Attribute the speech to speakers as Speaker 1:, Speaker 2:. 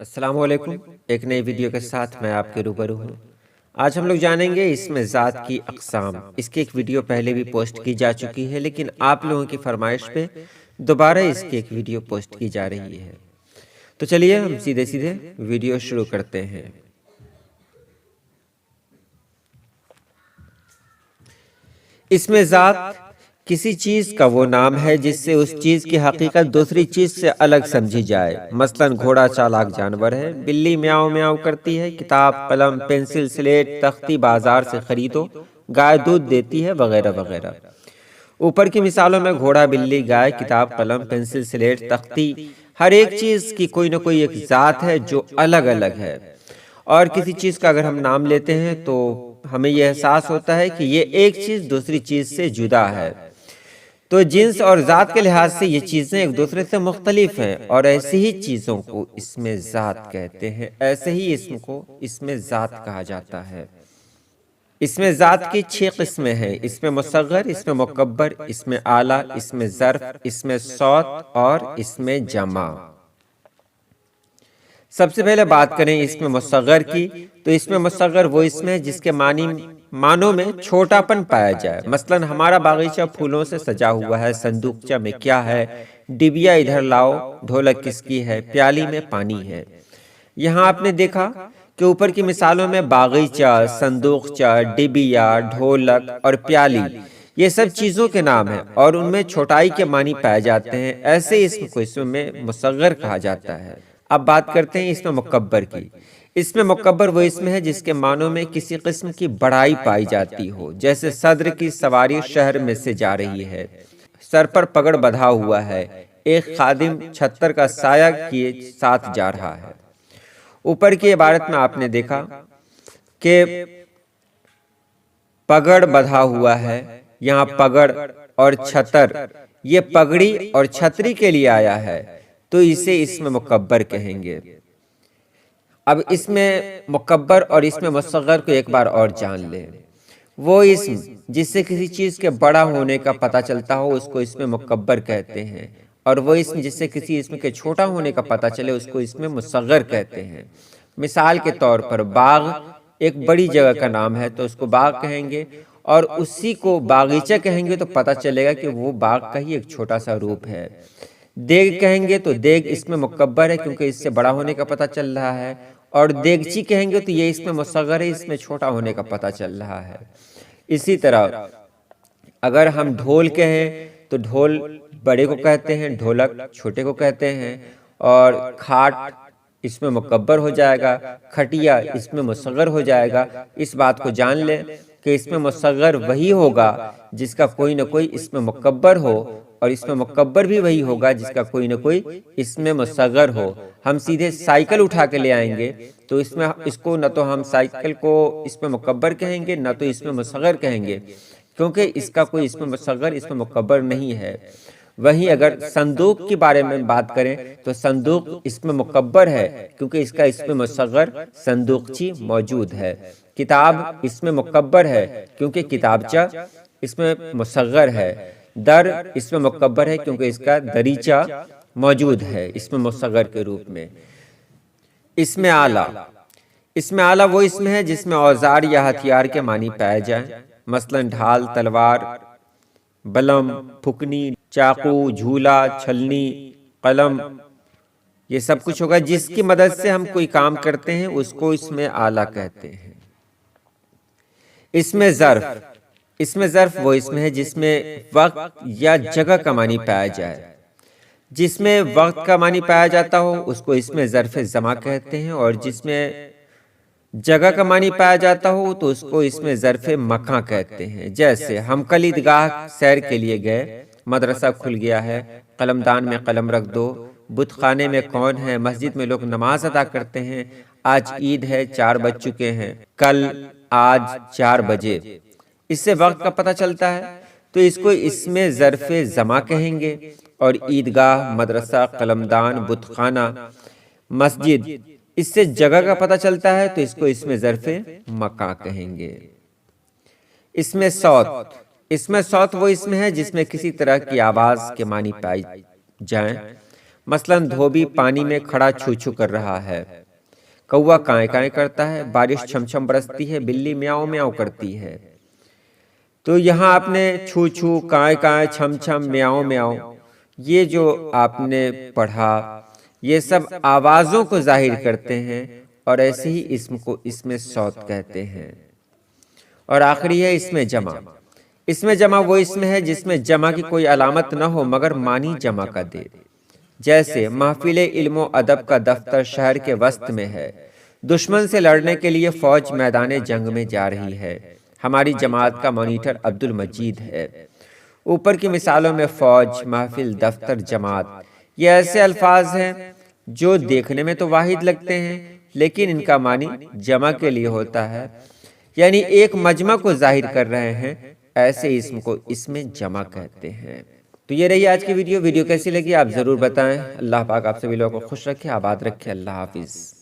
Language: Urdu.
Speaker 1: السلام علیکم، ایک نئی ویڈیو کے ساتھ میں آپ کے روبرو ہوں۔ آج ہم لوگ جانیں گے اس میں ذات کی اقسام۔ اس کی ایک ویڈیو پہلے بھی پوسٹ کی جا چکی ہے، لیکن آپ لوگوں کی فرمائش پہ دوبارہ اس کی ایک ویڈیو پوسٹ کی جا رہی ہے۔ تو چلیے ہم سیدھے ویڈیو شروع کرتے ہیں۔ اس میں ذات کسی چیز کا وہ نام ہے جس سے اس چیز کی حقیقت دوسری چیز سے الگ سمجھی جائے۔ مثلاً گھوڑا چالاک جانور ہے، بلی میاؤ میاؤ کرتی ہے، کتاب، قلم، پنسل، سلیٹ، تختی بازار سے خریدو، گائے دودھ دیتی ہے، وغیرہ وغیرہ۔ اوپر کی مثالوں میں گھوڑا، بلی، گائے، کتاب، قلم، پنسل، سلیٹ، تختی، ہر ایک چیز کی کوئی نہ کوئی ایک ذات ہے جو الگ الگ ہے۔ اور کسی چیز کا اگر ہم نام لیتے ہیں تو ہمیں یہ احساس ہوتا ہے کہ یہ ایک چیز دوسری چیز سے جدا ہے۔ تو جنس اور ذات کے لحاظ سے یہ چیزیں ایک دوسرے سے مختلف ہیں، اور ایسی ہی چیزوں کو اسم ذات کہتے ہیں، ایسے ہی اسم کو اسم ذات کہا جاتا ہے۔ اسم ذات کی 6 قسمیں ہیں: اسم مصغر، اسم مکبر، اسم اعلیٰ، اسم ظرف، اسم صوت اور اسم جمع۔ سب سے پہلے بات کریں اسم مصغر کی، تو اسم مصغر وہ اسم ہے جس کے معنوں میں چھوٹا پن پایا جائے۔ مثلاً ہمارا باغیچہ پھولوں سے سجا ہوا ہے، صندوقچہ میں کیا ہے، ڈبیا ادھر لاؤ، ڈھولک کس کی ہے، پیالی میں پانی ہے۔ یہاں آپ نے دیکھا کہ اوپر کی مثالوں میں باغیچہ، صندوقچہ، ڈبیا، ڈھولک اور پیالی، یہ سب چیزوں کے نام ہیں اور ان میں چھوٹائی کے معنی پائے جاتے ہیں۔ ایسے اسم کو اسم میں مصغر کہا جاتا ہے۔ اب بات کرتے ہیں اسم مکبر کی۔ اسم مکبر وہ اسم ہے جس کے معنوں میں کسی قسم کی بڑائی پائی جاتی ہو، جیسے صدر کی سواری شہر میں سے جا رہی ہے، سر پر پگڑ بندھا ہوا ہے، ایک خادم چھتر کا سایہ کیے ساتھ جا رہا ہے۔ اوپر کی عبارت میں آپ نے دیکھا کہ پگڑ بندھا ہوا ہے، یہاں پگڑ اور چھتر یہ پگڑی اور چھتری کے لیے آیا ہے، تو اسے اسم مکبر کہیں گے۔ اب اسم مکبر اور اسم مصغر کو ایک بار اور جان لیں۔ وہ اسم جس سے کسی چیز کے بڑا ہونے کا پتہ چلتا ہو اس کو اسم مکبر کہتے ہیں، اور وہ اسم جس سے کسی اسم کے چھوٹا ہونے کا پتہ چلے اس کو اسم مصغر کہتے ہیں۔ مثال کے طور پر باغ ایک بڑی جگہ کا نام ہے تو اس کو باغ کہیں گے، اور اسی کو باغیچہ کہیں گے تو پتہ چلے گا کہ وہ باغ کا ہی ایک چھوٹا سا روپ ہے۔ دیگ کہیں گے تو دیگ اسم مکبر ہے کیونکہ اس سے بڑا ہونے کا پتہ چل رہا ہے، اور دیگچی کہیں گے تو یہ اسم مصغر ہے، اس میں چھوٹا ہونے کا پتہ چل رہا ہے۔ اسی طرح اگر ہم ڈھول کہیں تو ڈھول بڑے کو کہتے ہیں، ڈھولک چھوٹے کو کہتے ہیں، اور کھاٹ اسم مکبر ہو جائے گا، کھٹیا اسم مصغر ہو جائے گا۔ اس بات کو جان لیں کہ اسم مصغر وہی ہوگا جس کا کوئی نہ کوئی اسم مکبر ہو، اور اسم مکبر بھی وہی ہوگا جس کا کوئی نہ کوئی اسم مصغر ہو۔ ہم سیدھے سائیکل اٹھا کے لے آئیں گے تو اس کو نہ تو ہم سائیکل کو اسم مکبر کہیں گے، نہ تو اسم مصغر کہیں گے، کیونکہ اس کا کوئی اسم مصغر اسم مکبر نہیں ہے۔ وہیں اگر صندوق کے بارے میں بات کریں تو صندوق اسم مکبر ہے کیونکہ اس کا اسم مصغر صندوقچی موجود ہے۔ کتاب اسم مکبر ہے کیونکہ کتابچہ اسم مصغر ہے۔ در اسم مکبر ہے کیونکہ اس کا دریچہ موجود ہے اسم مصغر کے روپ میں۔ اسم اعلیٰ، اسم اعلیٰ وہ اسم ہے جس میں اوزار یا ہتھیار کے معنی پائے جائیں، مثلاً ڈھال، تلوار، بلم، پھکنی، چاقو، جھولا، چھلنی، قلم، یہ سب کچھ ہوگا جس کی مدد سے ہم کوئی کام کرتے ہیں، اس کو اسم اعلیٰ کہتے ہیں۔ اسم ظرف، اسم ظرف وہ اسم ہے جس میں وقت یا جگہ کا معنی پایا جائے۔ جس میں وقت کا معنی پایا جاتا ہو اس کو اسم ظرف زماں کہتے ہیں، اور جس میں جگہ کا معنی پایا جاتا ہو تو اس کو اسم ظرف مکاں کہتے ہیں۔ جیسے ہم کل عیدگاہ سیر کے لیے گئے، مدرسہ کھل گیا ہے، قلمدان میں قلم رکھ دو، بت خانے میں کون ہے، مسجد میں لوگ نماز ادا کرتے ہیں، آج عید ہے، 4 بج چکے ہیں، کل، آج 4 بجے۔ اس سے وقت کا پتہ چلتا ہے تو اس کو اسم ظرف زماں کہیں گے، اور عیدگاہ، مدرسہ، قلمدان، بت خانہ، مسجد، اس سے جگہ کا پتہ چلتا ہے تو اس کو اسم ظرف مکاں کہیں گے۔ اسم صوت، اسم صوت وہ اسم ہے جس میں کسی طرح کی آواز کے معنی پائی جائیں، مثلاً دھوبی پانی میں کھڑا چھو چھو کر رہا ہے، کوا کائیں کائیں کرتا ہے، بارش چھم چھم برستی ہے، بلی میاؤں میاؤں کرتی ہے۔ تو یہاں آپ نے چھو چھو، کائیں کائیں، چھم چھم، میاؤں میاؤں، یہ جو آپ نے پڑھا یہ سب آوازوں کو ظاہر کرتے ہیں، اور ایسے ہی اسم کو اسم صوت کہتے ہیں۔ اور آخری ہے اسم جمع۔ اسم جمع وہ اسم ہے جس میں جمع کی کوئی علامت نہ ہو مگر معنی جمع کا دے، جیسے محفل علم و ادب کا دفتر شہر کے وسط میں ہے، دشمن سے لڑنے کے لیے فوج میدان جنگ میں جا رہی ہے، ہماری جماعت کا مانیٹر عبد المجید ہے۔ اوپر کی مثالوں میں فوج، محفل، دفتر، جماعت، یہ ایسے الفاظ ہیں جو دیکھنے میں تو واحد لگتے ہیں لیکن ان کا معنی جمع کے لیے ہوتا ہے، یعنی ایک مجمع کو ظاہر کر رہے ہیں، ایسے اسم کو اسم جمع کہتے ہیں۔ تو یہ رہی آج کی ویڈیو کیسی لگی آپ ضرور بتائیں۔ اللہ پاک آپ سبھی لوگوں کو خوش رکھے، آباد رکھے۔ اللہ حافظ۔